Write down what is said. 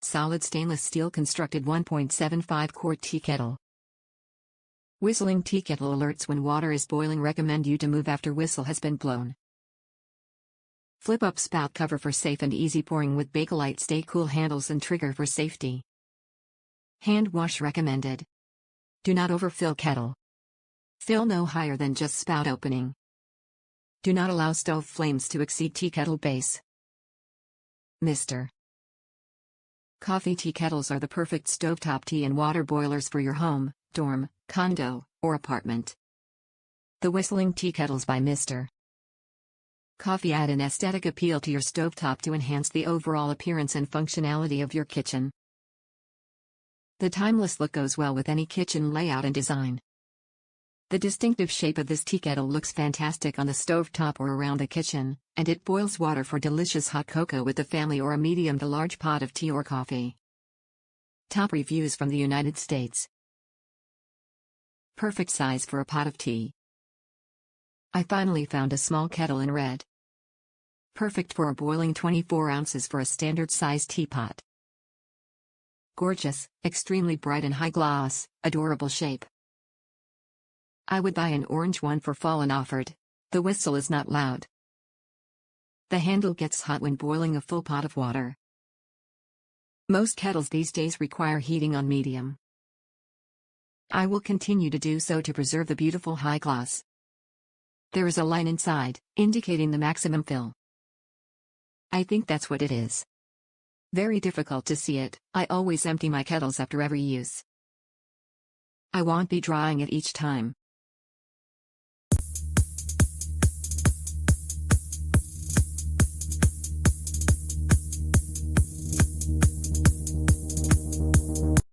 Solid stainless steel constructed 1.75-quart tea kettle. Whistling tea kettle alerts when water is boiling. Recommend you to move after whistle has been blown. Flip-up spout cover for safe and easy pouring with Bakelite. Stay cool handles and trigger for safety. Hand wash recommended. Do not overfill kettle. Fill no higher than just spout opening. Do not allow stove flames to exceed tea kettle base. Mr. Coffee tea kettles are the perfect stovetop tea and water boilers for your home, dorm, condo, or apartment. The Whistling Tea Kettles by Mr. Coffee add an aesthetic appeal to your stovetop to enhance the overall appearance and functionality of your kitchen. The timeless look goes well with any kitchen layout and design. The distinctive shape of this tea kettle looks fantastic on the stovetop or around the kitchen, and it boils water for delicious hot cocoa with the family or a medium to large pot of tea or coffee. Top reviews from the United States. Perfect size for a pot of tea. I finally found a small kettle in red. Perfect for a boiling 24 ounces for a standard size teapot. Gorgeous, extremely bright and high gloss, adorable shape. I would buy an orange one for fall and offered. The whistle is not loud. The handle gets hot when boiling a full pot of water. Most kettles these days require heating on medium. I will continue to do so to preserve the beautiful high gloss. There is a line inside, indicating the maximum fill. I think that's what it is. Very difficult to see it. I always empty my kettles after every use. I won't be drying it each time.